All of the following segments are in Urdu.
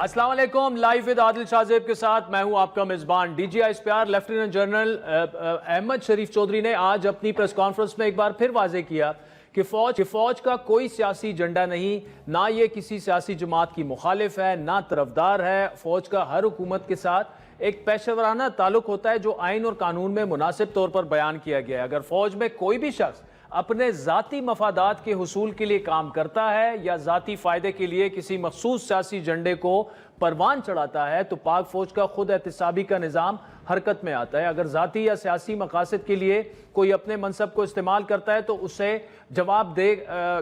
السلام علیکم، لائیو ود عادل شاہزیب کے ساتھ میں ہوں آپ کا میزبان D G I S P R lieutenant general Ahmed Sharif Chaudhry نے آج اپنی پریس کانفرنس میں ایک بار پھر واضح کیا کہ فوج کا کوئی سیاسی ایجنڈا نہیں، نہ یہ کسی سیاسی جماعت کی مخالف ہے، نہ طرفدار ہے۔ فوج کا ہر حکومت کے ساتھ ایک پیشہ ورانہ تعلق ہوتا ہے جو آئین اور قانون میں مناسب طور پر بیان کیا گیا ہے۔ اگر فوج میں کوئی بھی شخص اپنے ذاتی مفادات کے حصول کے لیے کام کرتا ہے یا ذاتی فائدے کے لیے کسی مخصوص سیاسی ایجنڈے کو پروان چڑھاتا ہے تو پاک فوج کا خود احتسابی کا نظام حرکت میں آتا ہے۔ اگر ذاتی یا سیاسی مقاصد کے لیے کوئی اپنے منصب کو استعمال کرتا ہے تو اسے جواب دہ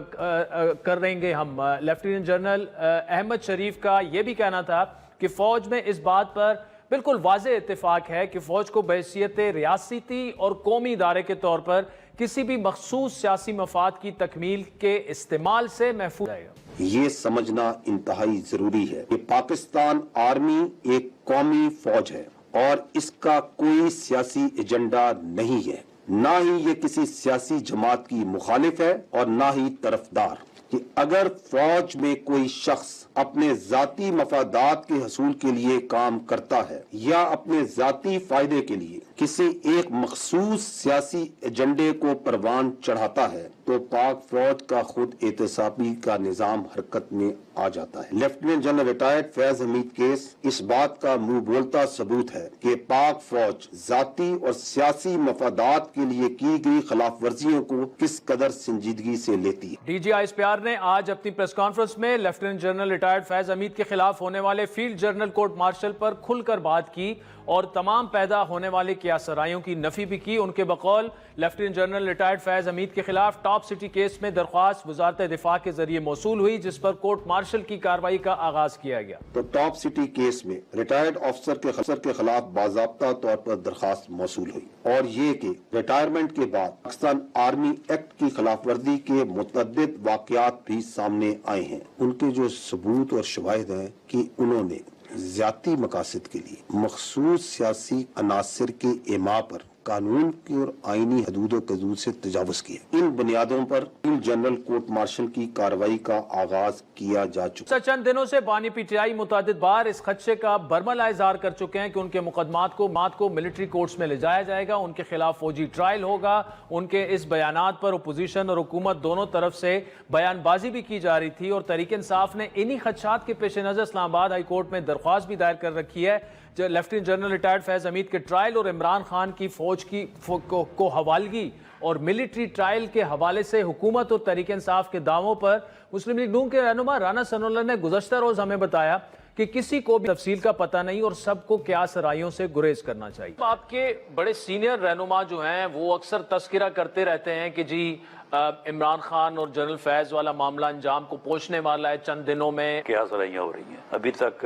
کر رہیں گے ہم۔ لیفٹیننٹ جنرل احمد شریف کا یہ بھی کہنا تھا کہ فوج میں اس بات پر بالکل واضح اتفاق ہے کہ فوج کو بحیثیت ریاستی اور قومی ادارے کے طور پر کسی بھی مخصوص سیاسی مفاد کی تکمیل کے استعمال سے محفوظ رہے گا۔ یہ سمجھنا انتہائی ضروری ہے کہ پاکستان آرمی ایک قومی فوج ہے اور اس کا کوئی سیاسی ایجنڈا نہیں ہے، نہ ہی یہ کسی سیاسی جماعت کی مخالف ہے اور نہ ہی طرفدار۔ کہ اگر فوج میں کوئی شخص اپنے ذاتی مفادات کے حصول کے لیے کام کرتا ہے یا اپنے ذاتی فائدے کے لیے کسی ایک مخصوص سیاسی ایجنڈے کو پروان چڑھاتا ہے تو پاک فوج کا خود احتسابی کا نظام حرکت میں آ جاتا ہے۔ لیفٹیننٹ جنرل ریٹائرڈ فیض حمید کیس اس بات کا منہ بولتا ثبوت ہے کہ پاک فوج ذاتی اور سیاسی مفادات کے لیے کی گئی خلاف ورزیوں کو کس قدر سنجیدگی سے لیتی ہے۔ D G I S P R نے آج اپنی پریس کانفرنس میں lieutenant general retired Faiz Hameed کے خلاف ہونے والے فیلڈ جنرل کورٹ مارشل پر کھل کر بات کی اور تمام پیدا ہونے والی قیاسرائیوں کی نفی بھی کی۔ ان کے بقول lieutenant general retired Faiz Hameed کے خلاف ٹاپ سٹی کیس میں درخواست وزارت دفاع کے ذریعے موصول ہوئی جس پر کورٹ مارشل کی کارروائی کا آغاز کیا گیا۔ تو ٹاپ سٹی کیس میں ریٹائرڈ افسر کے خلاف باضابطہ طور پر درخواست موصول ہوئی اور یہ کہ ریٹائرمنٹ کے بعد پاکستان آرمی ایکٹ کی خلاف ورزی کے متعدد واقعات بھی سامنے آئے ہیں۔ ان کے جو ثبوت اور شواہد ہیں کہ انہوں نے ذاتی مقاصد کے لیے مخصوص سیاسی عناصر کے ایما پر قانون کی اور آئینی حدود و حدود سے تجاوز کیا۔ ان بنیادوں پر جنرل کورٹ مارشل کی کارروائی کا آغاز کیا جا چکا۔ چند دنوں سے بانی پی ٹی آئی متعدد بار اس خدشے کا برملا اظہار کر چکے ہیں کہ ان کے مقدمات کو ملٹری کورٹس میں لے جایا جائے گا، ان کے خلاف فوجی ٹرائل ہوگا۔ ان کے اس بیانات پر اپوزیشن اور حکومت دونوں طرف سے بیان بازی بھی کی جا رہی تھی اور تحریک انصاف نے انہی خدشات کے پیش نظر اسلام آباد ہائی کورٹ میں درخواست بھی دائر کر رکھی ہے۔ Lieutenant general retired Faiz Hameed کے ٹرائل اور عمران خان کی فوج کی کو حوالگی اور ملٹری ٹرائل کے حوالے سے حکومت اور تحریک انصاف کے دعووں پر مسلم لیگ نون کے رہنما رانا ثناء اللہ نے گزشتہ روز ہمیں بتایا کہ کسی کو بھی تفصیل کا پتہ نہیں اور سب کو قیاس رائیوں سے گریز کرنا چاہیے۔ آپ کے بڑے سینئر رہنما جو ہیں وہ اکثر تذکرہ کرتے رہتے ہیں کہ جی عمران خان اور جنرل فیض والا معاملہ انجام کو پہنچنے والا ہے چند دنوں میں۔ قیاس رائیاں ہو رہی ہیں، ابھی تک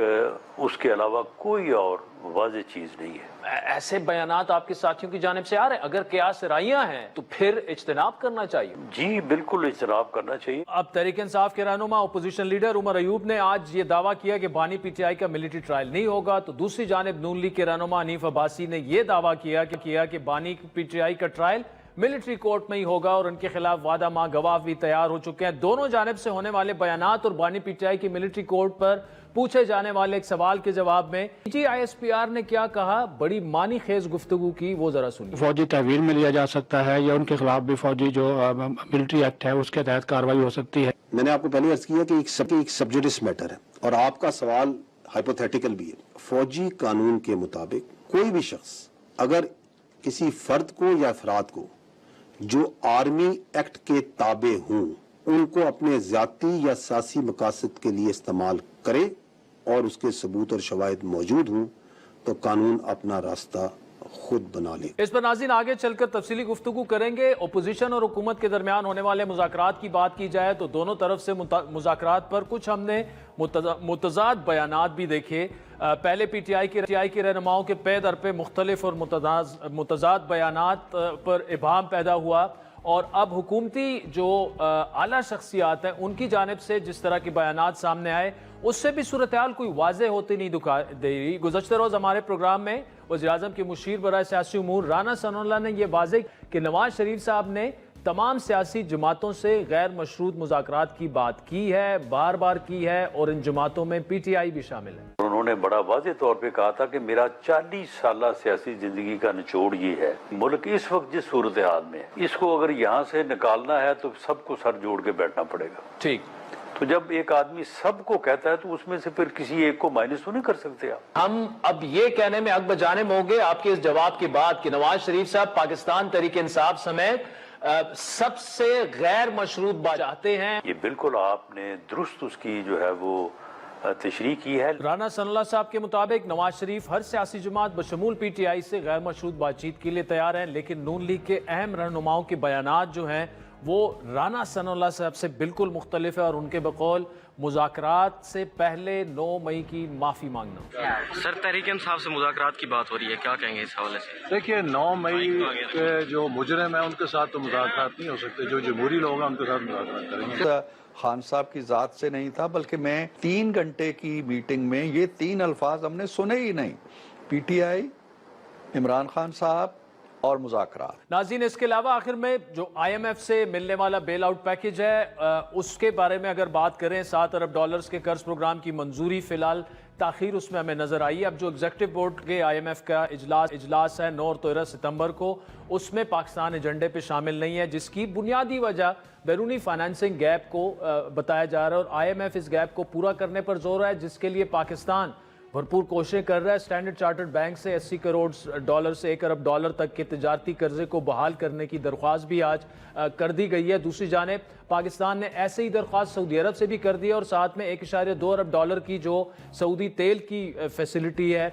اس کے علاوہ کوئی اور واضح چیز نہیں ہے۔ ایسے بیانات آپ کے ساتھیوں کی جانب سے آ رہے ہیں، اگر قیاس رائیاں ہیں تو پھر اجتناب کرنا چاہیے۔ جی بالکل اجتناب کرنا چاہیے۔ اب تحریک انصاف کے رہنما اپوزیشن لیڈر عمر ایوب نے آج یہ دعویٰ کیا کہ بانی پی ٹی آئی کا ملٹری ٹرائل نہیں ہوگا، تو دوسری جانب نون لیگ کے رہنما حنیف عباسی نے یہ دعویٰ کیا کہ بانی پی ٹی آئی کا ٹرائل ملٹری کورٹ میں ہی ہوگا اور ان کے خلاف وعدہ ماں گواہ بھی تیار ہو چکے ہیں۔ دونوں جانب سے ہونے والے بیانات اور بانی پی ٹی آئی کی ملٹری کورٹ پر پوچھے جانے والے ایک سوال کے جواب میں جی آئی ایس پی آر نے کیا کہا، بڑی معنی خیز گفتگو کی، وہ ذرا سنیے۔ فوجی تحویل میں لیا جا سکتا ہے یا ان کے خلاف بھی فوجی جو ملٹری ایکٹ ہے اس کے تحت کارروائی ہو سکتی ہے۔ میں نے آپ کو پہلے عرض کیا کہ ایک سبجوڈس میٹر ہے اور آپ کا سوال ہائپوتھیٹیکل بھی ہے۔ فوجی قانون کے مطابق کوئی بھی شخص اگر کسی فرد کو یا افراد کو جو آرمی ایکٹ کے تابع ہوں ان کو اپنے ذاتی یا سیاسی مقاصد کے لیے استعمال کرے اور اس کے ثبوت اور شواہد موجود ہوں تو قانون اپنا راستہ خود بنا لے۔ اس پر ناظرین آگے چل کر تفصیلی گفتگو کریں گے۔ اپوزیشن اور حکومت کے درمیان ہونے والے مذاکرات کی بات کی جائے تو دونوں طرف سے مذاکرات پر کچھ ہم نے متضاد بیانات بھی دیکھے۔ پہلے پی ٹی آئی کے رہنماؤں کے پے در پہ مختلف اور متضاد بیانات پر ابہام پیدا ہوا اور اب حکومتی جو اعلیٰ شخصیات ہیں ان کی جانب سے جس طرح کے بیانات سامنے آئے اس سے بھی صورتحال کوئی واضح ہوتی نہیں دے رہی۔ گزشتہ روز ہمارے پروگرام میں وزیراعظم کے مشیر برائے سیاسی امور رانا ثناء اللہ نے یہ واضح کہ نواز شریف صاحب نے تمام سیاسی جماعتوں سے غیر مشروط مذاکرات کی بات کی ہے، بار بار کی ہے، اور ان جماعتوں میں پی ٹی آئی بھی شامل ہے۔ انہوں نے بڑا واضح طور پہ کہا تھا کہ میرا 40 سالہ سیاسی زندگی کا نچوڑ یہ ہے، ملک اس وقت جس صورتحال میں ہے، اس کو اگر یہاں سے نکالنا ہے تو سب کو سر جوڑ کے بیٹھنا پڑے گا۔ ٹھیک، تو جب ایک آدمی سب کو کہتا ہے تو اس میں سے پھر کسی ایک کو مائنس تو نہیں کر سکتے آپ۔ ہم اب یہ کہنے میں حق بجانب ہوں گے آپ کے اس جواب کے بعد کہ نواز شریف صاحب پاکستان تحریک انصاف سمیت سب سے غیر مشروط بات چاہتے ہیں۔ یہ بالکل آپ نے درست اس کی جو ہے وہ تشریح کی ہے۔ رانا ثناء اللہ صاحب کے مطابق نواز شریف ہر سیاسی جماعت بشمول پی ٹی آئی سے غیر مشروط بات چیت کے لیے تیار ہیں، لیکن نون لیگ کے اہم رہنماؤں کے بیانات جو ہیں وہ رانا ثناء اللہ صاحب سے بالکل مختلف ہے، اور ان کے بقول مذاکرات سے پہلے 9 مئی کی معافی مانگنا۔ سر تحریک انصاف سے مذاکرات کی بات ہو رہی ہے، کیا کہیں گے اس حوالے سے؟ دیکھیے 9 مئی کے جو مجرم ہیں ان کے ساتھ تو مذاکرات نہیں ہو سکتے، جو جمہوری لوگ ہیں ان کے ساتھ مذاکرات کریں گے۔ خان صاحب کی ذات سے نہیں تھا، بلکہ میں 3 گھنٹے کی میٹنگ میں یہ 3 الفاظ ہم نے سنے ہی نہیں، P T I, Imran Khan صاحب اور مذاکرات۔ ناظرین، اس کے علاوہ آخر میں جو آئی ایم ایف سے ملنے والا بیل آؤٹ پیکج ہے اس کے بارے میں اگر بات کریں، $7 ارب کے قرض پروگرام کی منظوری فی الحال تاخیر اس میں ہمیں نظر آئی ہے۔ اب جو ایگزیکٹو بورڈ کے آئی ایم ایف کا اجلاس ہے 9 اور 13 ستمبر کو، اس میں پاکستان ایجنڈے پہ شامل نہیں ہے، جس کی بنیادی وجہ بیرونی فائنانسنگ گیپ کو بتایا جا رہا ہے، اور آئی ایم ایف اس گیپ کو پورا کرنے پر زور ہے، جس کے لیے پاکستان بھرپور کوششیں کر رہا ہے۔ اسٹینڈرڈ چارٹرڈ بینک سے $80 کروڑ سے $1 ارب تک کے تجارتی قرضے کو بحال کرنے کی درخواست بھی آج کر دی گئی ہے۔ دوسری جانب پاکستان نے ایسے ہی درخواست سعودی عرب سے بھی کر دی ہے، اور ساتھ میں $1.2 ارب کی جو سعودی تیل کی فیسلٹی ہے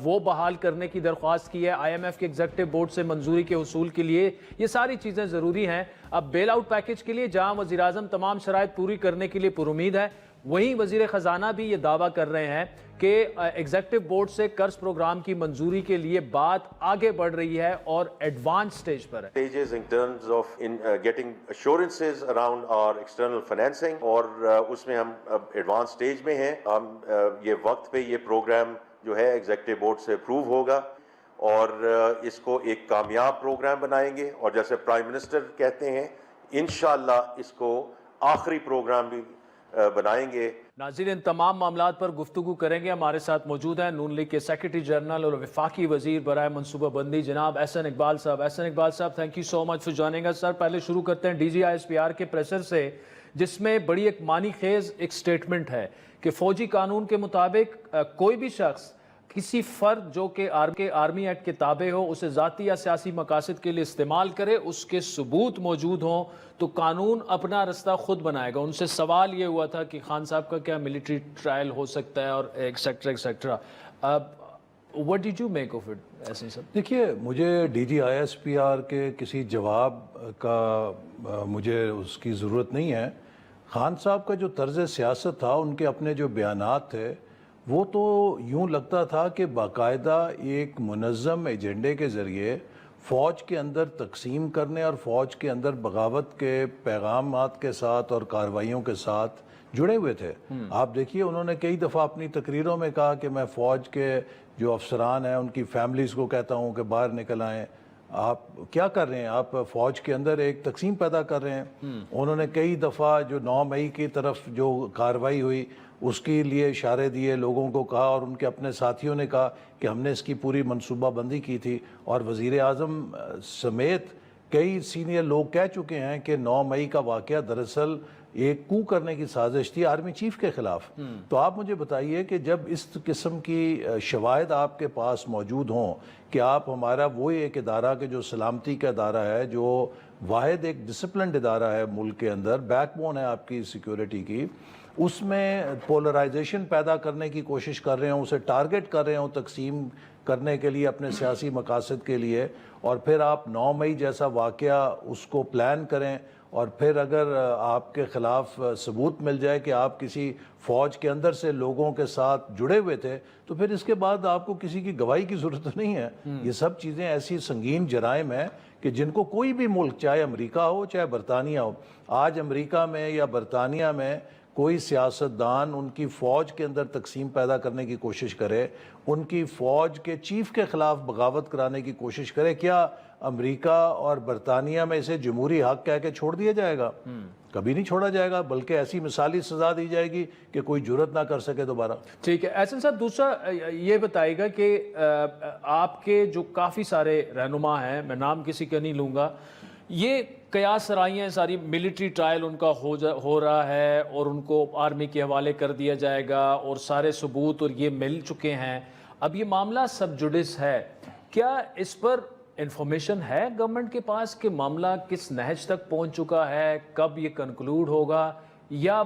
وہ بحال کرنے کی درخواست کی ہے آئی ایم ایف کے ایگزیکٹو بورڈ سے منظوری کے حصول کے لیے۔ یہ ساری چیزیں ضروری ہیں۔ اب بیل آؤٹ پیکج کے لیے جہاں وزیراعظم تمام شرائط پوری کرنے کے لیے پرامید ہے، وہیں وزیر خزانہ بھی یہ دعویٰ کر رہے ہیں کہ ایگزیکٹو بورڈ سے قرض پروگرام کی منظوری کے لیے بات آگے بڑھ رہی ہے اور ایڈوانس سٹیج پر ہے۔ Stages in terms of getting assurances around our external financing، اور اس میں ہم اب ایڈوانس سٹیج میں ہیں۔ ہم یہ وقت پہ یہ پروگرام جو ہے ایگزیکٹو بورڈ سے اپروو ہوگا، اور اس کو ایک کامیاب پروگرام بنائیں گے، اور جیسے پرائم منسٹر کہتے ہیں انشاءاللہ اس کو آخری پروگرام بھی بنائیں گے۔ ناظرین، ان تمام معاملات پر گفتگو کریں گے۔ ہمارے ساتھ موجود ہیں نون لیگ کے سیکرٹری جنرل اور وفاقی وزیر برائے منصوبہ بندی جناب احسن اقبال صاحب۔ Ahsan Iqbal sahab, thank you so much for joining اس۔ سر، پہلے شروع کرتے ہیں D G I S P R کے پریسر سے، جس میں بڑی ایک معنی خیز ایک سٹیٹمنٹ ہے کہ فوجی قانون کے مطابق کوئی بھی شخص کسی فرد جو کہ آرمی ایکٹ کے تابع ہو اسے ذاتی یا سیاسی مقاصد کے لیے استعمال کرے، اس کے ثبوت موجود ہوں تو قانون اپنا رستہ خود بنائے گا۔ ان سے سوال یہ ہوا تھا کہ خان صاحب کا کیا ملٹری ٹرائل ہو سکتا ہے اور etcetera etcetera. What did you make of it ایسے سب؟ دیکھیے، مجھے D G I S P R کے کسی جواب کا مجھے اس کی ضرورت نہیں ہے۔ خان صاحب کا جو طرز سیاست تھا، ان کے اپنے جو بیانات تھے، وہ تو یوں لگتا تھا کہ باقاعدہ ایک منظم ایجنڈے کے ذریعے فوج کے اندر تقسیم کرنے اور فوج کے اندر بغاوت کے پیغامات کے ساتھ اور کارروائیوں کے ساتھ جڑے ہوئے تھے۔ آپ دیکھیے، انہوں نے کئی دفعہ اپنی تقریروں میں کہا کہ میں فوج کے جو افسران ہیں ان کی فیملیز کو کہتا ہوں کہ باہر نکل آئیں۔ آپ کیا کر رہے ہیں؟ آپ فوج کے اندر ایک تقسیم پیدا کر رہے ہیں۔ انہوں نے کئی دفعہ جو 9 مئی کی طرف جو کارروائی ہوئی اس کے لیے اشارے دیے، لوگوں کو کہا، اور ان کے اپنے ساتھیوں نے کہا کہ ہم نے اس کی پوری منصوبہ بندی کی تھی، اور وزیر اعظم سمیت کئی سینئر لوگ کہہ چکے ہیں کہ 9 مئی کا واقعہ دراصل ایک کو کرنے کی سازش تھی آرمی چیف کے خلاف۔ تو آپ مجھے بتائیے کہ جب اس قسم کی شواہد آپ کے پاس موجود ہوں کہ آپ ہمارا وہ ایک ادارہ کہ جو سلامتی کا ادارہ ہے، جو واحد ایک ڈسپلنڈ ادارہ ہے ملک کے اندر، بیک بون ہے آپ کی سیکیورٹی کی، اس میں پولرائزیشن پیدا کرنے کی کوشش کر رہے ہوں، اسے ٹارگٹ کر رہے ہوں تقسیم کرنے کے لیے اپنے سیاسی مقاصد کے لیے، اور پھر آپ 9 مئی جیسا واقعہ اس کو پلان کریں، اور پھر اگر آپ کے خلاف ثبوت مل جائے کہ آپ کسی فوج کے اندر سے لوگوں کے ساتھ جڑے ہوئے تھے، تو پھر اس کے بعد آپ کو کسی کی گواہی کی ضرورت نہیں ہے۔ یہ سب چیزیں ایسی سنگین جرائم ہیں کہ جن کو کوئی بھی ملک، چاہے امریکہ ہو چاہے برطانیہ ہو، آج امریکہ میں یا برطانیہ میں کوئی سیاستدان ان کی فوج کے اندر تقسیم پیدا کرنے کی کوشش کرے، ان کی فوج کے چیف کے خلاف بغاوت کرانے کی کوشش کرے، کیا امریکہ اور برطانیہ میں اسے جمہوری حق کہہ کے چھوڑ دیا جائے گا؟ کبھی نہیں چھوڑا جائے گا، بلکہ ایسی مثالی سزا دی جائے گی کہ کوئی جرت نہ کر سکے دوبارہ۔ ٹھیک ہے احسن صاحب، دوسرا یہ بتائے گا کہ آپ کے جو کافی سارے رہنما ہیں، میں نام کسی کا نہیں لوں گا، یہ قیاس سرائیاں ساری ملٹری ٹرائل ان کا ہو رہا ہے اور ان کو آرمی کے حوالے کر دیا جائے گا اور سارے ثبوت اور یہ مل چکے ہیں، اب یہ معاملہ سب جوڈس ہے، کیا اس پر انفارمیشن ہے گورنمنٹ کے پاس کہ معاملہ کس نہج تک پہنچ چکا ہے، کب یہ کنکلوڈ ہوگا، یا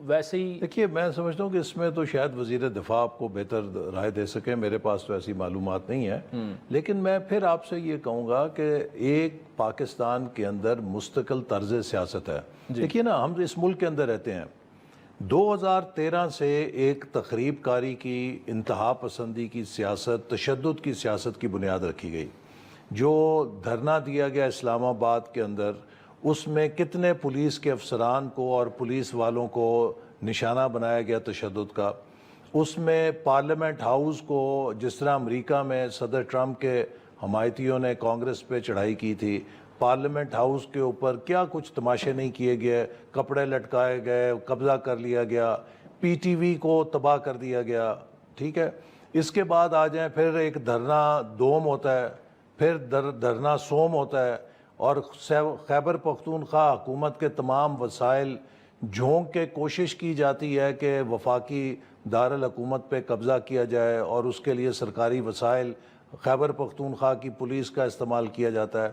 ویسے ہی؟ دیکھیے میں سمجھتا ہوں کہ اس میں تو شاید وزیر دفاع آپ کو بہتر رائے دے سکیں، میرے پاس تو ایسی معلومات نہیں ہے، لیکن میں پھر آپ سے یہ کہوں گا کہ ایک پاکستان کے اندر مستقل طرز سیاست ہے۔ دیکھیے نا، ہم اس ملک کے اندر رہتے ہیں، 2013 سے ایک تخریب کاری کی، انتہا پسندی کی سیاست، تشدد کی سیاست کی بنیاد رکھی گئی۔ جو دھرنا دیا گیا اسلام آباد کے اندر، اس میں کتنے پولیس کے افسران کو اور پولیس والوں کو نشانہ بنایا گیا تشدد کا۔ اس میں پارلیمنٹ ہاؤس کو، جس طرح امریکہ میں صدر ٹرمپ کے حمایتیوں نے کانگریس پہ چڑھائی کی تھی، پارلیمنٹ ہاؤس کے اوپر کیا کچھ تماشے نہیں کیے گئے، کپڑے لٹکائے گئے، قبضہ کر لیا گیا، پی ٹی وی کو تباہ کر دیا گیا، ٹھیک ہے۔ اس کے بعد آ جائیں، پھر ایک دھرنا دوم ہوتا ہے، پھر دھرنا سوم ہوتا ہے، اور خیبر پختونخوا حکومت کے تمام وسائل جھونک کے کوشش کی جاتی ہے کہ وفاقی دارالحکومت پہ قبضہ کیا جائے، اور اس کے لیے سرکاری وسائل خیبر پختونخوا کی پولیس کا استعمال کیا جاتا ہے۔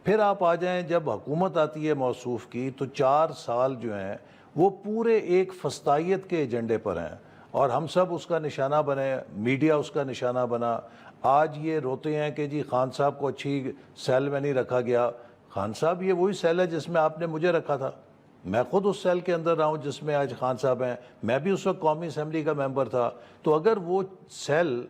پھر آپ آ جائیں، جب حکومت آتی ہے موصوف کی، تو 4 سال جو ہیں وہ پورے ایک فسطائیت کے ایجنڈے پر ہیں، اور ہم سب اس کا نشانہ بنے، میڈیا اس کا نشانہ بنا۔ آج یہ روتے ہیں کہ جی خان صاحب کو اچھی سیل میں نہیں رکھا گیا۔ خان صاحب یہ وہی سیل ہے جس میں آپ نے مجھے رکھا تھا، میں خود اس سیل کے اندر رہا ہوں جس میں آج خان صاحب ہیں، میں بھی اس وقت قومی اسمبلی کا ممبر تھا۔ تو اگر وہ سیل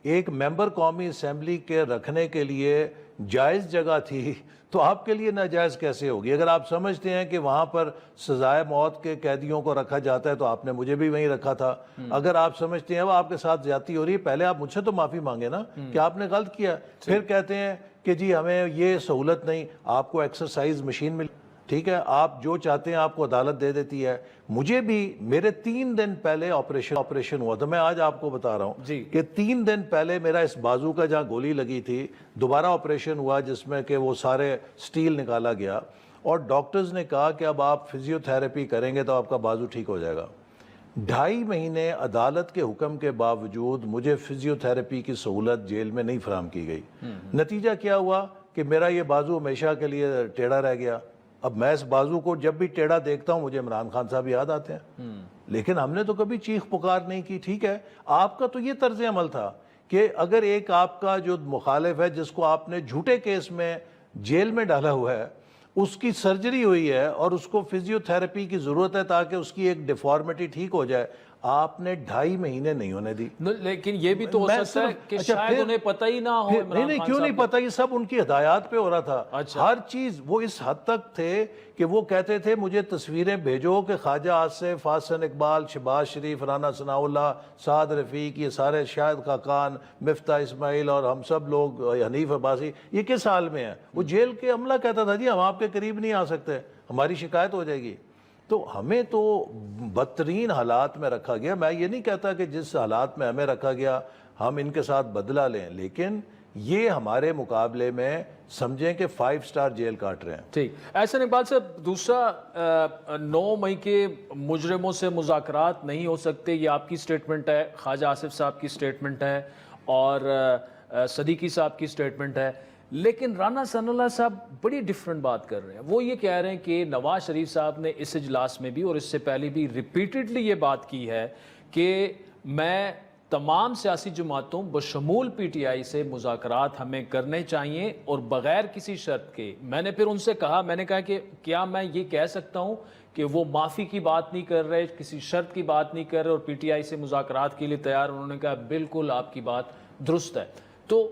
ایک ممبر قومی اسمبلی کے رکھنے کے لیے جائز جگہ تھی تو آپ کے لیے ناجائز کیسے ہوگی؟ اگر آپ سمجھتے ہیں کہ وہاں پر سزائے موت کے قیدیوں کو رکھا جاتا ہے تو آپ نے مجھے بھی وہیں رکھا تھا۔ اگر آپ سمجھتے ہیں وہ آپ کے ساتھ زیادتی ہو رہی ہے، پہلے آپ مجھ سے تو معافی مانگے نا کہ آپ نے غلط کیا، پھر کہتے ہیں کہ جی ہمیں یہ سہولت نہیں، آپ کو ایکسرسائز مشین مل، ٹھیک ہے، آپ جو چاہتے ہیں آپ کو عدالت دے دیتی ہے۔ مجھے بھی میرے 3 دن پہلے آپریشن ہوا تھا، میں آج آپ کو بتا رہا ہوں کہ 3 دن پہلے میرا اس بازو کا جہاں گولی لگی تھی دوبارہ آپریشن ہوا، جس میں کہ وہ سارے سٹیل نکالا گیا، اور ڈاکٹرز نے کہا کہ اب آپ فزیو تھراپی کریں گے تو آپ کا بازو ٹھیک ہو جائے گا۔ 2.5 مہینے عدالت کے حکم کے باوجود مجھے فزیو تھراپی کی سہولت جیل میں نہیں فراہم کی گئی۔ نتیجہ کیا ہوا کہ میرا یہ بازو ہمیشہ کے لیے ٹیڑھا رہ گیا۔ اب میں اس بازو کو جب بھی ٹیڑھا دیکھتا ہوں مجھے عمران خان صاحب یاد آتے ہیں، لیکن ہم نے تو کبھی چیخ پکار نہیں کی۔ ٹھیک ہے، آپ کا تو یہ طرز عمل تھا کہ اگر ایک آپ کا جو مخالف ہے جس کو آپ نے جھوٹے کیس میں جیل میں ڈالا ہوا ہے، اس کی سرجری ہوئی ہے اور اس کو فزیو تھراپی کی ضرورت ہے تاکہ اس کی ایک ڈیفارمیٹی ٹھیک ہو جائے، آپ نے 2.5 مہینے نہیں ہونے دی۔ لیکن یہ بھی تو ہو سکتا ہے کہ شاید انہیں پتہ ہی نہ ہو۔ نہیں کیوں نہیں پتہ، یہ سب ان کی ہدایات پہ ہو رہا تھا۔ ہر چیز وہ اس حد تک تھے کہ وہ کہتے تھے مجھے تصویریں بھیجو کہ خواجہ آصف، حسن اقبال، شہباز شریف، رانا ثناء اللہ، سعد رفیق، یہ سارے شاہد خاقان، مفتاح اسماعیل اور ہم سب لوگ، حنیف عباسی، یہ کس حال میں ہیں؟ وہ جیل کے عملہ کہتا تھا جی ہم آپ کے قریب نہیں آ سکتے، ہماری شکایت ہو جائے گی۔ تو ہمیں تو بدترین حالات میں رکھا گیا۔ میں یہ نہیں کہتا کہ جس حالات میں ہمیں رکھا گیا ہم ان کے ساتھ بدلہ لیں، لیکن یہ ہمارے مقابلے میں سمجھیں کہ 5 سٹار جیل کاٹ رہے ہیں۔ ٹھیک، احسن اقبال صاحب، دوسرا 9 مئی کے مجرموں سے مذاکرات نہیں ہو سکتے، یہ آپ کی سٹیٹمنٹ ہے، خواجہ آصف صاحب کی سٹیٹمنٹ ہے اور صدیقی صاحب کی سٹیٹمنٹ ہے، لیکن رانا ثناء اللہ صاحب بڑی ڈیفرنٹ بات کر رہے ہیں۔ وہ یہ کہہ رہے ہیں کہ نواز شریف صاحب نے اس اجلاس میں بھی اور اس سے پہلے بھی ریپیٹڈلی یہ بات کی ہے کہ میں تمام سیاسی جماعتوں بشمول پی ٹی آئی سے مذاکرات ہمیں کرنے چاہیے اور بغیر کسی شرط کے۔ میں نے پھر ان سے کہا، میں نے کہا کہ کیا میں یہ کہہ سکتا ہوں کہ وہ معافی کی بات نہیں کر رہے، کسی شرط کی بات نہیں کر رہے اور پی ٹی آئی سے مذاکرات کے لیے تیار؟ انہوں نے کہا بالکل آپ کی بات درست ہے۔ تو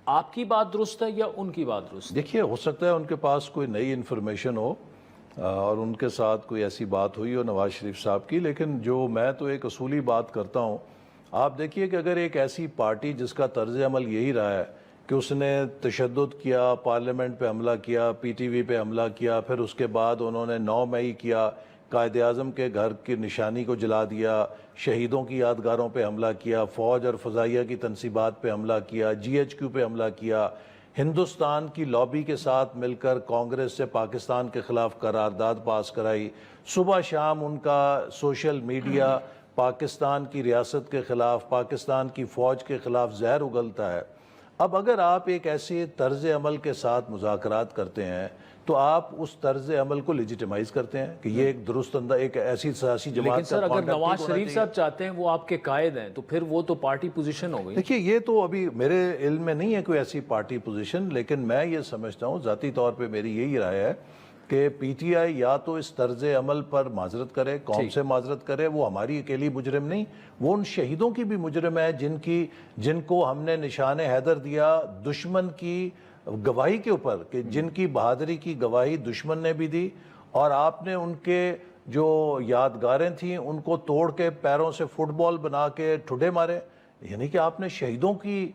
آپ کی بات درست ہے یا ان کی بات درست ہے؟ دیکھیے، ہو سکتا ہے ان کے پاس کوئی نئی انفارمیشن ہو اور ان کے ساتھ کوئی ایسی بات ہوئی ہو نواز شریف صاحب کی، لیکن جو میں تو ایک اصولی بات کرتا ہوں، آپ دیکھیے کہ اگر ایک ایسی پارٹی جس کا طرز عمل یہی رہا ہے کہ اس نے تشدد کیا، پارلیمنٹ پہ حملہ کیا، پی ٹی وی پہ حملہ کیا، پھر اس کے بعد انہوں نے 9 مئی کیا، قائد اعظم کے گھر کی نشانی کو جلا دیا، شہیدوں کی یادگاروں پہ حملہ کیا، فوج اور فضائیہ کی تنصیبات پہ حملہ کیا، جی ایچ کیو پہ حملہ کیا، ہندوستان کی لابی کے ساتھ مل کر کانگریس سے پاکستان کے خلاف قرارداد پاس کرائی، صبح شام ان کا سوشل میڈیا پاکستان کی ریاست کے خلاف، پاکستان کی فوج کے خلاف زہر اگلتا ہے۔ اب اگر آپ ایک ایسے طرز عمل کے ساتھ مذاکرات کرتے ہیں تو آپ اس طرز عمل کو لیجیٹیمائز کرتے ہیں کہ یہ ایک درست ایک ایسی سیاسی جماعت لیکن سر اگر نواز شریف صاحب چاہتے ہیں وہ آپ کے قائد ہیں تو پھر وہ تو پارٹی پوزیشن ہو گئی۔ دیکھیے یہ تو ابھی میرے علم میں نہیں ہے کوئی ایسی پارٹی پوزیشن، لیکن میں یہ سمجھتا ہوں ذاتی طور پہ میری یہی رائے ہے کہ پی ٹی آئی یا تو اس طرز عمل پر معذرت کرے، قوم سے معذرت کرے، وہ ہماری اکیلی مجرم نہیں، وہ ان شہیدوں کی بھی مجرم ہے جن کو ہم نے نشان حیدر دیا دشمن کی گواہی کے اوپر، کہ جن کی بہادری کی گواہی دشمن نے بھی دی، اور آپ نے ان کے جو یادگاریں تھیں ان کو توڑ کے پیروں سے فٹ بال بنا کے ٹھڈے مارے، یعنی کہ آپ نے شہیدوں کی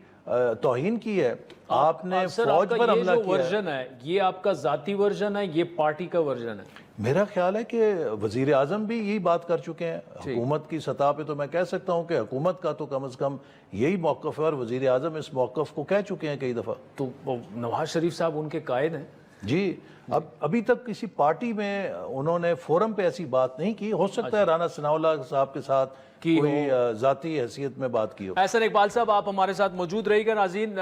توہین کی ہے، آپ نے فوج پر حملہ کیا ہے۔ ورژن ہے یہ آپ کا ذاتی ورژن ہے، یہ پارٹی کا ورژن ہے؟ میرا خیال ہے کہ وزیر اعظم بھی یہی بات کر چکے ہیں، حکومت کی سطح پہ تو میں کہہ سکتا ہوں کہ حکومت کا تو کم از کم یہی موقف ہے، اور وزیر اعظم اس موقف کو کہہ چکے ہیں کئی دفعہ۔ تو نواز شریف صاحب ان کے قائد ہیں؟ جی، ابھی تک کسی پارٹی میں انہوں نے فورم پہ ایسی بات نہیں کی، ہو سکتا ہے رانا ثناء اللہ صاحب کے ساتھ کوئی ذاتی حیثیت میں بات کی ہو۔ احسن اقبال صاحب آپ ہمارے ساتھ موجود رہی گا۔ ناظرین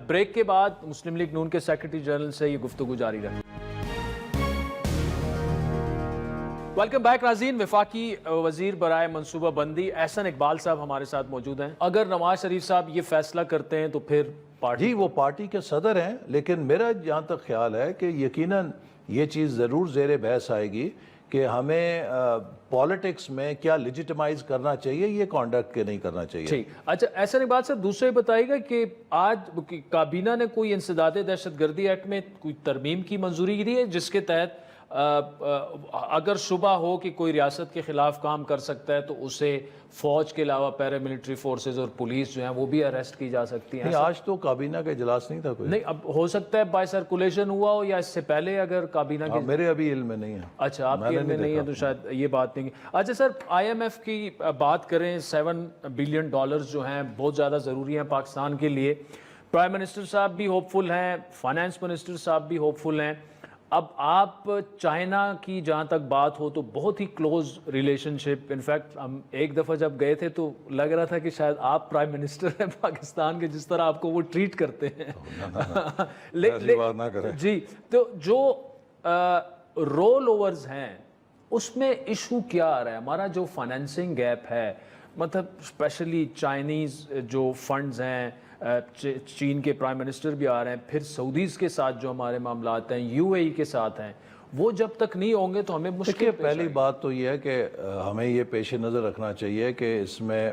بریک کے بعد مسلم لیگ نون کے سیکرٹری جنرل سے یہ گفتگو جاری رہے۔ ویلکم بیک ناظرین، وفاقی وزیر برائے منصوبہ بندی احسن اقبال صاحب ہمارے ساتھ موجود ہیں۔ اگر نواز شریف صاحب یہ فیصلہ کرتے ہیں تو پھر جی وہ پارٹی کے صدر ہیں، لیکن میرا جہاں تک خیال ہے کہ یقیناً یہ چیز ضرور زیر بحث آئے گی کہ ہمیں پالیٹکس میں کیا لیجیٹیمائز کرنا چاہیے، یہ کانڈکٹ کے نہیں کرنا چاہیے۔ ٹھیک، اچھا احسن اقبال صاحب دوسرے بتائیے گا کہ آج کابینہ نے کوئی انسداد دہشت گردی ایکٹ میں کوئی ترمیم کی منظوری دی ہے جس کے تحت اگر شبہ ہو کہ کوئی ریاست کے خلاف کام کر سکتا ہے تو اسے فوج کے علاوہ پیراملٹری فورسز اور پولیس جو ہیں وہ بھی اریسٹ کی جا سکتی ہیں؟ آج تو کابینہ کا اجلاس نہیں تھا کوئی۔ نہیں، اب ہو سکتا ہے بائی سرکولیشن ہوا ہو یا اس سے پہلے اگر کابینہ کی میرے ابھی علم میں نہیں ہے۔ اچھا آپ کے علم میں نہیں ہے تو شاید یہ بات نہیں۔ اچھا سر آئی ایم ایف کی بات کریں، $7 بلین جو ہیں بہت زیادہ ضروری ہیں پاکستان کے لیے۔ پرائم منسٹر صاحب بھی ہوپ فل ہیں، فائنانس منسٹر صاحب بھی ہوپ فل ہیں۔ اب آپ چائنا کی جہاں تک بات ہو تو بہت ہی کلوز ریلیشن شپ، انفیکٹ ہم ایک دفعہ جب گئے تھے تو لگ رہا تھا کہ شاید آپ پرائم منسٹر ہیں پاکستان کے، جس طرح آپ کو وہ ٹریٹ کرتے ہیں۔ جی، تو جو رول اوورز ہیں اس میں ایشو کیا آ رہا ہے؟ ہمارا جو فائنینسنگ گیپ ہے، مطلب اسپیشلی چائنیز جو فنڈز ہیں، چین کے پرائم منسٹر بھی آ رہے ہیں، پھر سعودیز کے ساتھ جو ہمارے معاملات ہیں، یو اے ای کے ساتھ ہیں، وہ جب تک نہیں ہوں گے تو ہمیں مشکل۔ پہلی بات تو یہ ہے کہ ہمیں یہ پیش نظر رکھنا چاہیے کہ اس میں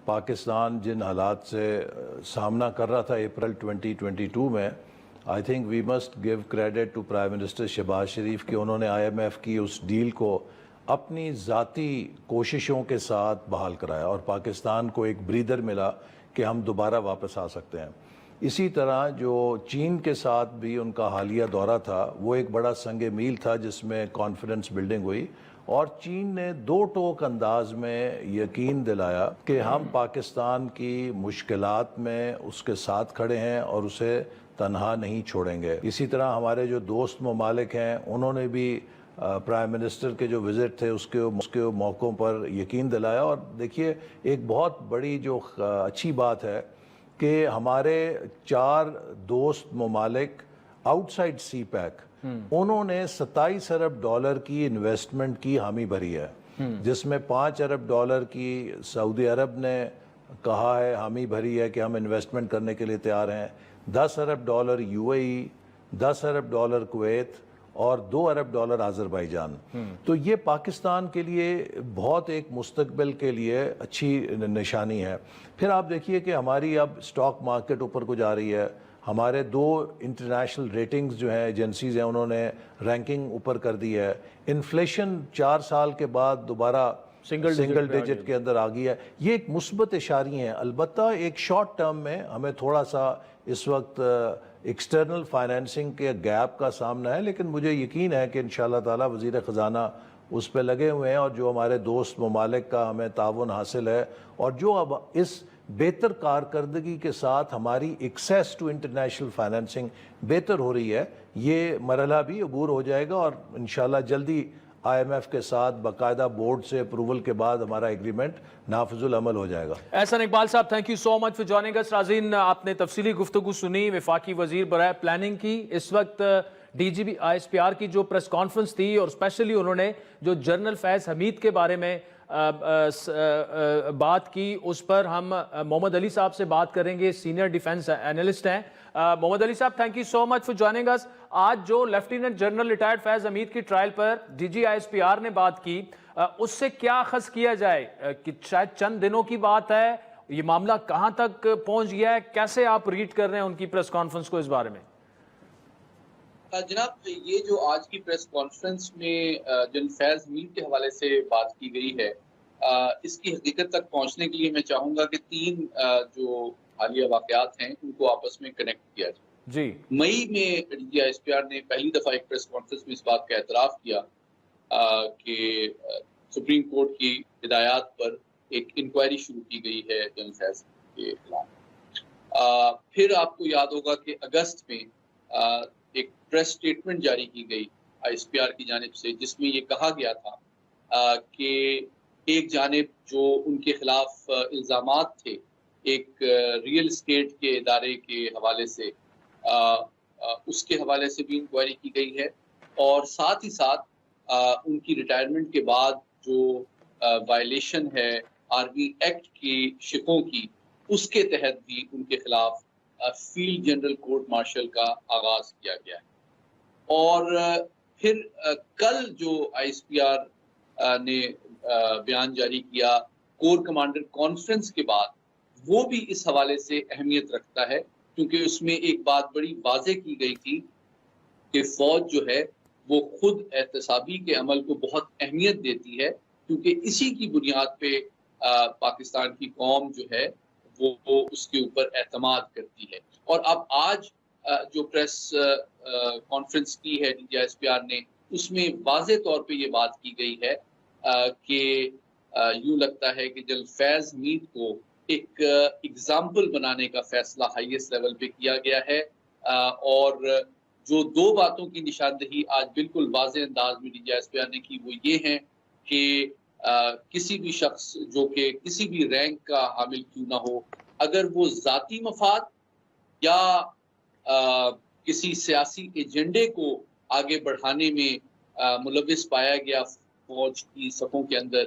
پاکستان جن حالات سے سامنا کر رہا تھا اپریل 2022 میں، I think we must give credit to prime minister Shehbaz Sharif کہ انہوں نے آئی ایم ایف کی اس ڈیل کو اپنی ذاتی کوششوں کے ساتھ بحال کرایا اور پاکستان کو ایک بریدر ملا کہ ہم دوبارہ واپس آ سکتے ہیں۔ اسی طرح جو چین کے ساتھ بھی ان کا حالیہ دورہ تھا وہ ایک بڑا سنگ میل تھا جس میں کانفیڈنس بلڈنگ ہوئی، اور چین نے دو ٹوک انداز میں یقین دلایا کہ ہم پاکستان کی مشکلات میں اس کے ساتھ کھڑے ہیں اور اسے تنہا نہیں چھوڑیں گے۔ اسی طرح ہمارے جو دوست ممالک ہیں انہوں نے بھی پرائم منسٹر کے جو وزٹ تھے اس کے موقعوں پر یقین دلایا۔ اور دیکھیے ایک بہت بڑی جو اچھی بات ہے کہ ہمارے 4 دوست ممالک آؤٹ سائڈ سی پیک، انہوں نے $27 ارب کی انویسٹمنٹ کی حامی بھری ہے، جس میں $5 ارب کی سعودی عرب نے کہا ہے حامی بھری ہے کہ ہم انویسٹمنٹ کرنے کے لیے تیار ہیں، $10 ارب you a E, $10 Arab Kuwait اور $2 ارب آذربائیجان۔ تو یہ پاکستان کے لیے بہت ایک مستقبل کے لیے اچھی نشانی ہے۔ پھر آپ دیکھیے کہ ہماری اب سٹاک مارکیٹ اوپر کو جا رہی ہے، ہمارے 2 انٹرنیشنل ریٹنگز جو ہیں ایجنسیز ہیں انہوں نے رینکنگ اوپر کر دی ہے، انفلیشن 4 سال کے بعد دوبارہ سنگل ڈیجٹ کے اندر آ گیا ہے. یہ ایک مثبت اشاریہ ہیں. البتہ ایک شارٹ ٹرم میں ہمیں تھوڑا سا اس وقت ایکسٹرنل فائنینسنگ کے گیپ کا سامنا ہے, لیکن مجھے یقین ہے کہ انشاءاللہ تعالی وزیر خزانہ اس پہ لگے ہوئے ہیں, اور جو ہمارے دوست ممالک کا ہمیں تعاون حاصل ہے, اور جو اب اس بہتر کارکردگی کے ساتھ ہماری ایکسیس ٹو انٹرنیشنل فائنینسنگ بہتر ہو رہی ہے, یہ مرحلہ بھی عبور ہو جائے گا, اور انشاءاللہ جلدی آئی ایم ایف کے ساتھ باقاعدہ بورڈ سے اپروول کے بعد ہمارا ایگریمنٹ نافذ العمل ہو جائے گا. Ahsan Iqbal sahab, thank you so much for joining اس. ناظرین, آپ نے تفصیلی گفتگو سنی وفاقی وزیر برائے پلاننگ کی. اس وقت D G I S P R کی جو پریس کانفرنس تھی, اور اسپیشلی انہوں نے جو جنرل فیض حمید کے بارے میں بات کی, اس پر ہم محمد علی صاحب سے بات کریں گے, سینئر ڈیفنس اینالسٹ ہیں. Muhammad Ali sahab, thank you so much for joining اس. آج جو lieutenant general retired Faiz Hameed کی ٹرائل پر D G I S P R نے بات کی, اس سے کیا اخذ کیا جائے کہ شاید چند دنوں کی بات ہے, یہ معاملہ کہاں تک پہنچ گیا ہے, کیسے آپ ریڈ کر رہے ہیں ان کی پریس کانفرنس کو اس بارے میں؟ جناب, یہ جو آج کی پریس کانفرنس میں جنرل فیض حمید کے حوالے سے بات کی گئی ہے, اس کی حقیقت تک پہنچنے کے لیے میں چاہوں گا کہ تین جو حالیہ واقعات ہیں ان کو آپس میں کنیکٹ کیا جائے. جی, مئی میں D G I S P R نے پہلی دفعہ ایک پریس کانفرنس میں اس بات کا اعتراف کیا کہ سپریم کورٹ کی ہدایات پر ایک انکوائری شروع کی گئی ہے جنرل فیض کے خلاف. پھر آپ کو یاد ہوگا کہ اگست میں ایک پریس سٹیٹمنٹ جاری کی گئی آئی ایس پی آر کی جانب سے, جس میں یہ کہا گیا تھا کہ ایک جانب جو ان کے خلاف الزامات تھے ایک ریئل اسٹیٹ کے ادارے کے حوالے سے, اس کے حوالے سے بھی انکوائری کی گئی ہے, اور ساتھ ہی ساتھ ان کی ریٹائرمنٹ کے بعد جو وائلیشن ہے آرمی ایکٹ کی شقوں کی, اس کے تحت بھی ان کے خلاف فیلڈ جنرل کورٹ مارشل کا آغاز کیا گیا ہے. اور پھر کل جو آئی ایس پی آر نے بیان جاری کیا کور کمانڈر کانفرنس کے بعد, وہ بھی اس حوالے سے اہمیت رکھتا ہے, کیونکہ اس میں ایک بات بڑی واضح کی گئی تھی کہ فوج جو ہے وہ خود احتسابی کے عمل کو بہت اہمیت دیتی ہے, کیونکہ اسی کی بنیاد پہ پاکستان کی قوم جو ہے وہ اس کے اوپر اعتماد کرتی ہے. اور اب آج جو پریس کانفرنس کی ہے D G I S P R نے, اس میں واضح طور پہ یہ بات کی گئی ہے کہ یوں لگتا ہے کہ جنرل فیض حمید کو ایک اگزامپل بنانے کا فیصلہ ہائیسٹ لیول پہ کیا گیا ہے, اور جو دو باتوں کی نشاندہی آج بالکل واضح انداز میں D G I S P R نے کی, وہ یہ ہیں کہ کسی بھی شخص جو کہ کسی بھی رینک کا حامل کیوں نہ ہو, اگر وہ ذاتی مفاد یا کسی سیاسی ایجنڈے کو آگے بڑھانے میں ملوث پایا گیا فوج کی صفوں کے اندر,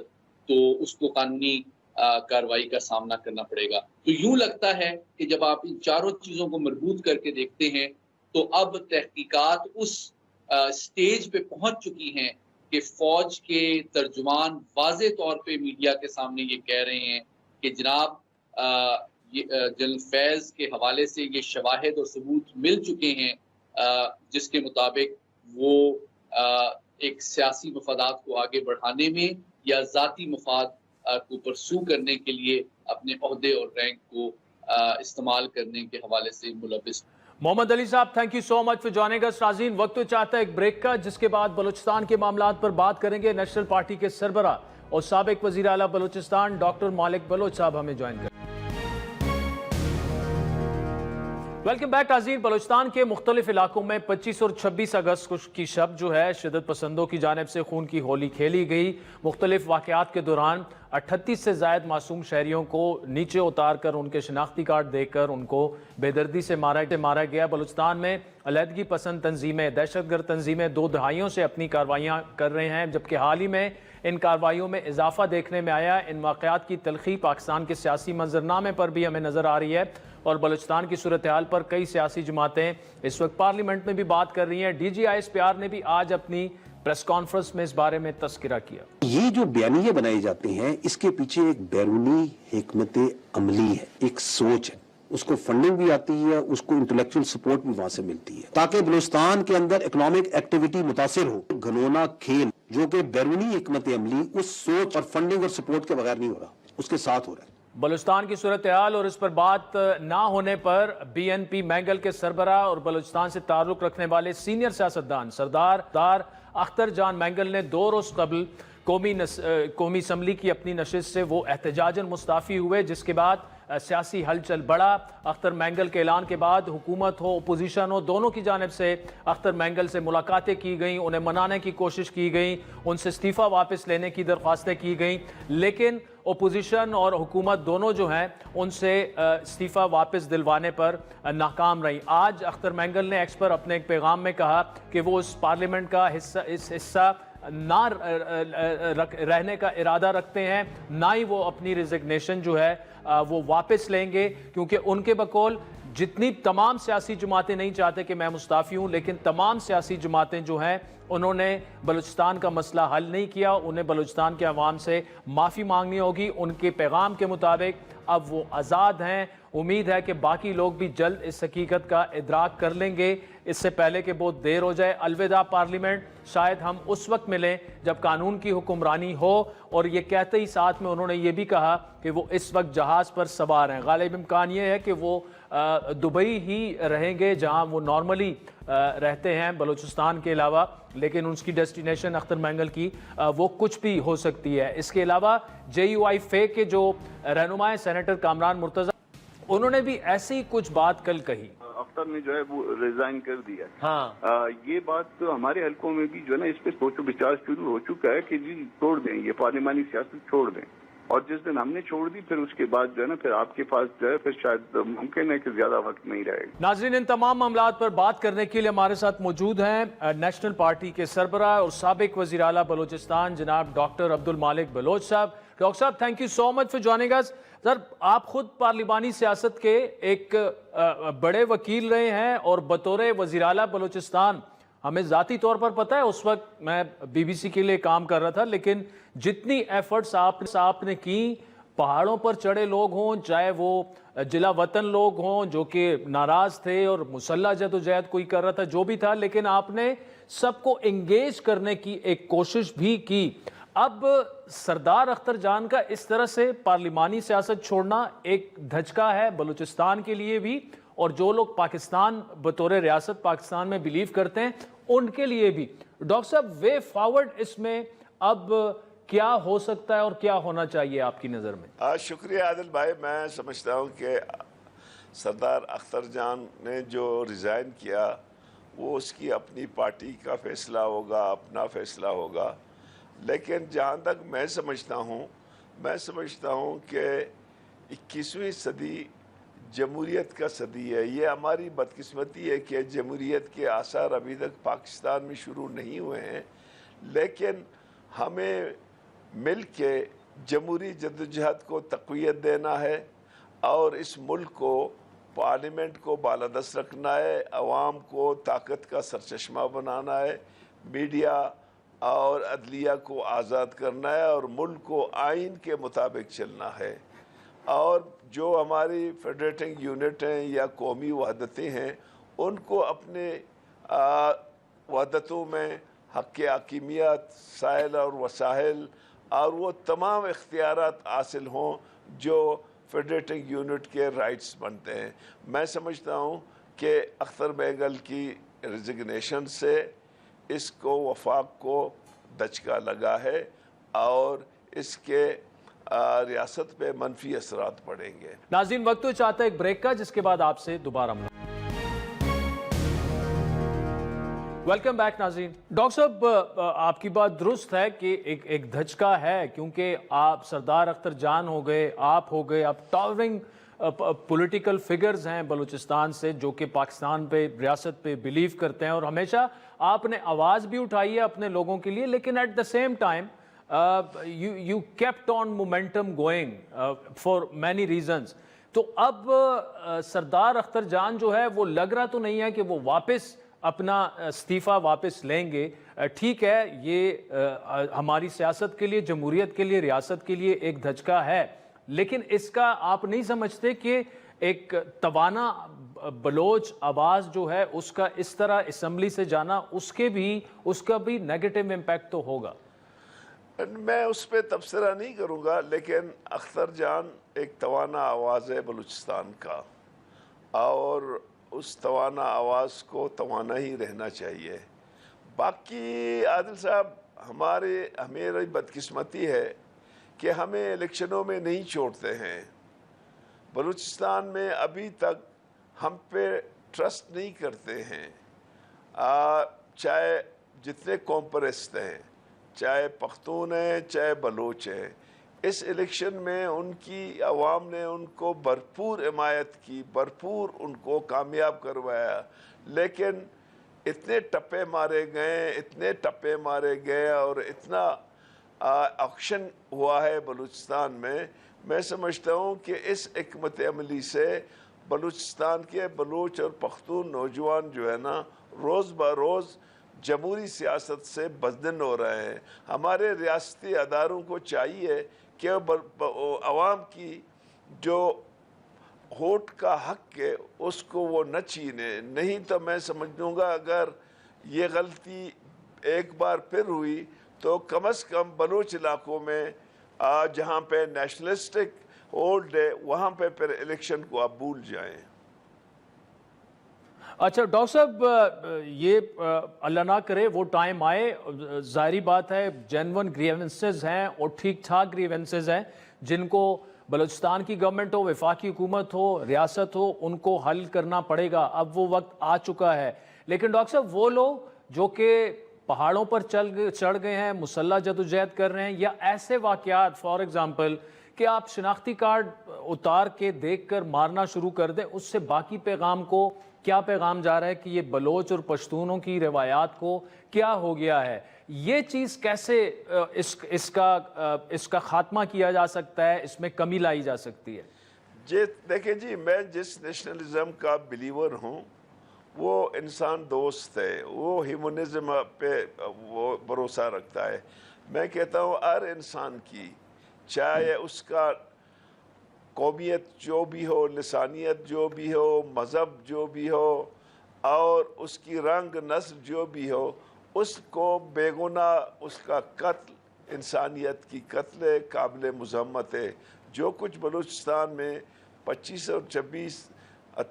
تو اس کو قانونی کارروائی کا سامنا کرنا پڑے گا. تو یوں لگتا ہے کہ جب آپ ان چاروں چیزوں کو مربوط کر کے دیکھتے ہیں, تو اب تحقیقات اس سٹیج پہ پہنچ چکی ہیں کہ فوج کے ترجمان واضح طور پہ میڈیا کے سامنے یہ کہہ رہے ہیں کہ جناب جنرل فیض کے حوالے سے یہ شواہد اور ثبوت مل چکے ہیں جس کے مطابق وہ ایک سیاسی مفادات کو آگے بڑھانے میں یا ذاتی مفاد کو پرسو کرنے کے لیے اپنے عہدے اور رینک کو استعمال کرنے کے حوالے سے ملوث. Muhammad Ali sahab, thank you so much for joining اس. ناظرین, وقت تو چاہتا ہے ایک بریک کا, جس کے بعد بلوچستان کے معاملات پر بات کریں گے. نیشنل پارٹی کے سربراہ اور سابق وزیر اعلیٰ بلوچستان ڈاکٹر مالک بلوچ صاحب ہمیں جوائن کریں. Welcome back. ناظرین, بلوچستان کے مختلف علاقوں میں 25 اور 26 اگست کی شب جو ہے شدت پسندوں کی جانب سے خون کی ہولی کھیلی گئی. مختلف واقعات کے دوران 38 سے زائد معصوم شہریوں کو نیچے اتار کر ان کے شناختی کارڈ دے کر ان کو بے دردی سے مارا گیا. بلوچستان میں علیحدگی پسند تنظیمیں, دہشت گرد تنظیمیں 2 دہائیوں سے اپنی کارروائیاں کر رہے ہیں, جبکہ حال ہی میں ان کارروائیوں میں اضافہ دیکھنے میں آیا. ان واقعات کی تلخی پاکستان کے سیاسی منظرنامے پر بھی ہمیں نظر آ رہی ہے, اور بلوچستان کی صورتحال پر کئی سیاسی جماعتیں اس وقت پارلیمنٹ میں بھی بات کر رہی ہیں. D G I S P R نے بھی آج اپنی پریس کانفرنس میں اس بارے میں تذکرہ کیا. یہ جو بیانیے بنائے جاتے ہیں, اس کے پیچھے ایک بیرونی حکمت عملی ہے, ایک سوچ ہے. اس کو فنڈنگ بھی آتی ہے, اس کو انٹلیکچوئل سپورٹ بھی وہاں سے ملتی ہے, تاکہ بلوچستان کے اندر اکنامک ایکٹیویٹی متاثر ہو. گھنونا کھیل جو کہ بیرونی حکمت عملی اس سوچ اور فنڈنگ اور سپورٹ کے بغیر نہیں ہو رہا، اس کے ساتھ ہو رہا ہے۔ بلوچستان کی صورتحال اور اس پر بات نہ ہونے پر بی این پی مینگل کے سربراہ اور بلوچستان سے تعلق رکھنے والے سینئر سیاستدان سردار اختر جان مینگل نے 2 روز قبل قومی اسمبلی کی اپنی نشست سے وہ احتجاجاً مستعفی ہوئے، جس کے بعد سیاسی ہلچل بڑھا۔ اختر مینگل کے اعلان کے بعد حکومت ہو اپوزیشن ہو دونوں کی جانب سے اختر مینگل سے ملاقاتیں کی گئیں، انہیں منانے کی کوشش کی گئی، ان سے استعفیٰ واپس لینے کی درخواستیں کی گئیں، لیکن اپوزیشن اور حکومت دونوں جو ہیں ان سے استعفیٰ واپس دلوانے پر ناکام رہی۔ آج اختر مینگل نے ایکس پر اپنے ایک پیغام میں کہا کہ وہ اس پارلیمنٹ کا حصہ نہ رہنے کا ارادہ رکھتے ہیں، نہ ہی وہ اپنی ریزگنیشن جو ہے وہ واپس لیں گے، کیونکہ ان کے بقول جتنی تمام سیاسی جماعتیں نہیں چاہتے کہ میں مستعفی ہوں، لیکن تمام سیاسی جماعتیں جو ہیں انہوں نے بلوچستان کا مسئلہ حل نہیں کیا، انہیں بلوچستان کے عوام سے معافی مانگنی ہوگی۔ ان کے پیغام کے مطابق اب وہ آزاد ہیں۔ امید ہے کہ باقی لوگ بھی جلد اس حقیقت کا ادراک کر لیں گے، اس سے پہلے کہ بہت دیر ہو جائے۔ الوداع پارلیمنٹ، شاید ہم اس وقت ملیں جب قانون کی حکمرانی ہو، اور یہ کہتے ہی ساتھ میں انہوں نے یہ بھی کہا کہ وہ اس وقت جہاز پر سوار ہیں۔ غالب امکان یہ ہے کہ وہ دبئی ہی رہیں گے جہاں وہ نارملی رہتے ہیں بلوچستان کے علاوہ، لیکن ان کی ڈیسٹینیشن اختر مینگل کی وہ کچھ بھی ہو سکتی ہے۔ اس کے علاوہ جے یو آئی فے کے جو رہنما ہیں سینیٹر کامران مرتضی، انہوں نے بھی ایسی کچھ بات کل کہی۔ اختر نے جو ہے وہ ریزائن کر دیا۔ ہاں یہ بات تو ہمارے حلقوں میں بھی جو ہے نا اس پہ سوچ و بچار شروع ہو چکا ہے کہ جی چھوڑ دیں، یہ پارلیمانی سیاست چھوڑ دیں، اور جس دن ہم نے چھوڑ دی پھر اس کے بعد جو ہے نا پھر آپ کے پاس جو ہے پھر شاید ممکن ہے کہ زیادہ وقت نہیں رہے گا۔ ناظرین، ان تمام معاملات پر بات کرنے کے لیے ہمارے ساتھ موجود ہیں نیشنل پارٹی کے سربراہ اور سابق وزیر اعلیٰ بلوچستان جناب doctor Abdul Malik Baloch sahab. Doctor sahab, thank you so much for joining اس۔ سر، آپ خود پارلیمانی سیاست کے ایک بڑے وکیل رہے ہیں، اور بطور وزیر اعلیٰ بلوچستان ہمیں ذاتی طور پر پتہ ہے اس وقت میں بی بی سی کے لیے کام کر رہا تھا، لیکن جتنی ایفرٹس آپ نے کی، پہاڑوں پر چڑھے لوگ ہوں، چاہے وہ جلا وطن لوگ ہوں جو کہ ناراض تھے اور مسلح جدوجہد کوئی کر رہا تھا، جو بھی تھا، لیکن آپ نے سب کو انگیج کرنے کی ایک کوشش بھی کی۔ اب سردار اختر جان کا اس طرح سے پارلیمانی سیاست چھوڑنا ایک دھچکا ہے بلوچستان کے لیے بھی، اور جو لوگ پاکستان بطور ریاست پاکستان میں بلیو کرتے ہیں ان کے لیے بھی۔ ڈاکٹر صاحب، وے فارورڈ اس میں اب کیا ہو سکتا ہے اور کیا ہونا چاہیے آپ کی نظر میں؟ شکریہ عادل بھائی، میں سمجھتا ہوں کہ سردار اختر جان نے جو ریزائن کیا وہ اس کی اپنی پارٹی کا فیصلہ ہوگا، اپنا فیصلہ ہوگا، لیکن جہاں تک میں سمجھتا ہوں کہ 21ویں صدی جمہوریت کا صدی ہے۔ یہ ہماری بدقسمتی ہے کہ جمہوریت کے آثار ابھی تک پاکستان میں شروع نہیں ہوئے ہیں، لیکن ہمیں مل کے جمہوری جدوجہد کو تقویت دینا ہے، اور اس ملک کو، پارلیمنٹ کو بالادست رکھنا ہے، عوام کو طاقت کا سرچشمہ بنانا ہے، میڈیا اور عدلیہ کو آزاد کرنا ہے، اور ملک کو آئین کے مطابق چلنا ہے، اور جو ہماری فیڈریٹنگ یونٹ ہیں یا قومی وحدتیں ہیں ان کو اپنے وحدتوں میں حق حاکمیت، سائل اور وسائل اور وہ تمام اختیارات حاصل ہوں جو فیڈریٹنگ یونٹ کے رائٹس بنتے ہیں۔ میں سمجھتا ہوں کہ اختر مینگل کی ریزگنیشن سے اس کو وفاق کو دھچکا لگا ہے، اور اس کے ریاست پہ منفی اثرات پڑیں گے۔ ناظرین، وقت تو چاہتا ہے ایک بریک کا، جس کے بعد آپ سے دوبارہ ملیں۔ ویلکم بیک ناظرین۔ ڈاکٹر صاحب، آپ کی بات درست ہے کہ ایک دھچکا ہے، کیونکہ آپ سردار اختر جان ہو گئے، آپ ہو گئے، آپ ٹاورنگ پولیٹیکل فگرز ہیں بلوچستان سے، جو کہ پاکستان پہ، ریاست پہ بلیو کرتے ہیں، اور ہمیشہ آپ نے آواز بھی اٹھائی ہے اپنے لوگوں کے لیے، لیکن at the same time you kept on momentum going for many reasons۔ تو اب سردار اختر جان جو ہے وہ لگ رہا تو نہیں ہے کہ وہ واپس اپنا استعفیٰ واپس لیں گے۔ ٹھیک ہے، یہ ہماری سیاست کے لیے، جمہوریت کے لیے، ریاست کے لیے ایک دھچکا ہے، لیکن اس کا آپ نہیں سمجھتے کہ ایک توانا بلوچ آواز جو ہے اس کا اس طرح اسمبلی سے جانا، اس کا بھی نیگیٹو امپیکٹ تو ہوگا؟ میں اس پہ تبصرہ نہیں کروں گا، لیکن اختر جان ایک توانا آواز ہے بلوچستان کا، اور اس توانا آواز کو توانا ہی رہنا چاہیے۔ باقی عادل صاحب، ہماری بدقسمتی ہے کہ ہمیں الیکشنوں میں نہیں چھوڑتے ہیں۔ بلوچستان میں ابھی تک ہم پہ ٹرسٹ نہیں کرتے ہیں، چاہے جتنے قوم پرست ہیں، چاہے پختون ہیں، چاہے بلوچ ہیں۔ اس الیکشن میں ان کی عوام نے ان کو بھرپور حمایت کی، بھرپور ان کو کامیاب کروایا، لیکن اتنے ٹپے مارے گئے اور اتنا ایکشن ہوا ہے بلوچستان میں سمجھتا ہوں کہ اس حکمت عملی سے بلوچستان کے بلوچ اور پختون نوجوان جو ہے نا، روز بروز جمہوری سیاست سے بددن ہو رہے ہیں۔ ہمارے ریاستی اداروں کو چاہیے کہ عوام کی جو ووٹ کا حق ہے اس کو وہ نہ چھینے، نہیں تو میں سمجھوں گا اگر یہ غلطی ایک بار پھر ہوئی تو کم از کم بلوچ علاقوں میں جہاں پہ نیشنلسٹک ہولڈ ہے وہاں پہ پھر الیکشن کو آپ بھول جائیں۔ اچھا ڈاکٹر صاحب، یہ اللہ نہ کرے وہ ٹائم آئے، ظاہری بات ہے جینون گریونسز ہیں اور ٹھیک ٹھاک گریونسز ہیں جن کو بلوچستان کی گورنمنٹ ہو، وفاقی حکومت ہو، ریاست ہو، ان کو حل کرنا پڑے گا۔ اب وہ وقت آ چکا ہے، لیکن ڈاکٹر صاحب وہ لوگ جو کہ پہاڑوں پر چڑھ گئے ہیں، مسلح جدوجہد کر رہے ہیں، یا ایسے واقعات فار ایگزامپل کہ آپ شناختی کارڈ اتار کے دیکھ کر مارنا شروع کر دیں، اس سے باقی پیغام کو کیا پیغام جا رہا ہے کہ یہ بلوچ اور پشتونوں کی روایات کو کیا ہو گیا ہے؟ یہ چیز کیسے اس کا خاتمہ کیا جا سکتا ہے، اس میں کمی لائی جا سکتی ہے؟ دیکھیں جی، میں جس نیشنلزم کا بلیور ہوں وہ انسان دوست ہے، وہ ہیومنزم پہ وہ بھروسہ رکھتا ہے۔ میں کہتا ہوں ہر انسان کی، چاہے اس کا قومیت جو بھی ہو، لسانیت جو بھی ہو، مذہب جو بھی ہو، اور اس کی رنگ نسل جو بھی ہو، اس کو بے گناہ اس کا قتل انسانیت کی قتل ہے، قابل مذمت ہے۔ جو کچھ بلوچستان میں 25 اور 26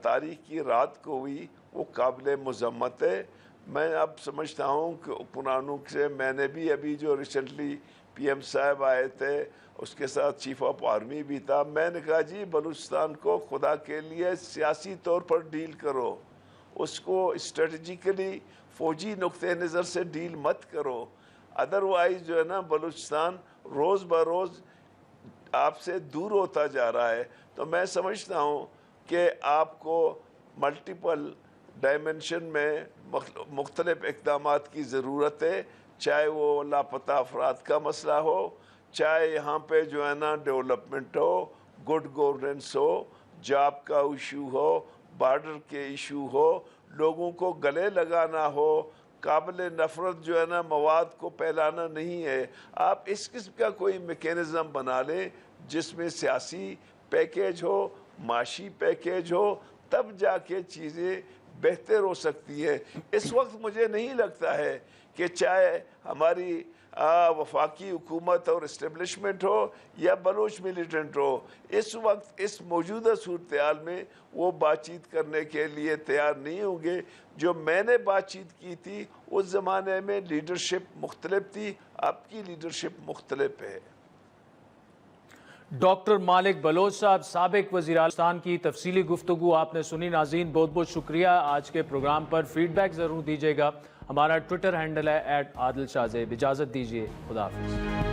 تاریخ کی رات کو ہوئی وہ قابل مذمت ہے۔ میں اب سمجھتا ہوں کہ قرآنوں سے میں نے بھی ابھی جو ریسنٹلی پی ایم صاحب آئے تھے اس کے ساتھ چیف آف آرمی بھی تھا، میں نے کہا جی بلوچستان کو خدا کے لیے سیاسی طور پر ڈیل کرو، اس کو اسٹریٹجیکلی فوجی نقطہ نظر سے ڈیل مت کرو، ادروائز جو ہے نا بلوچستان روز بروز آپ سے دور ہوتا جا رہا ہے۔ تو میں سمجھتا ہوں کہ آپ کو ملٹیپل ڈائمنشن میں مختلف اقدامات کی ضرورت ہے، چاہے وہ لاپتہ افراد کا مسئلہ ہو، چاہے یہاں پہ جو ہے نا ڈیولپمنٹ ہو، گڈ گورننس ہو، جاب کا ایشو ہو، بارڈر کے ایشو ہو، لوگوں کو گلے لگانا ہو، قابل نفرت جو ہے نا مواد کو پھیلانا نہیں ہے۔ آپ اس قسم کا کوئی میکینزم بنا لیں جس میں سیاسی پیکیج ہو، معاشی پیکیج ہو، تب جا کے چیزیں بہتر ہو سکتی ہیں۔ اس وقت مجھے نہیں لگتا ہے کہ چاہے ہماری وفاقی حکومت اور اسٹیبلشمنٹ ہو یا بلوچ ملیٹنٹ ہو، اس وقت اس موجودہ صورتحال میں وہ بات چیت کرنے کے لیے تیار نہیں ہوں گے۔ جو میں نے بات چیت کی تھی اس زمانے میں لیڈرشپ مختلف تھی، اب کی لیڈرشپ مختلف ہے۔ ڈاکٹر مالک بلوچ صاحب، سابق وزیر اعظم کی تفصیلی گفتگو آپ نے سنی۔ ناظرین بہت بہت شکریہ، آج کے پروگرام پر فیڈ بیک ضرور دیجیے گا۔ ہمارا ٹویٹر ہینڈل ہے @عادل شاہ زیب۔ اجازت دیجیے، خدا حافظ۔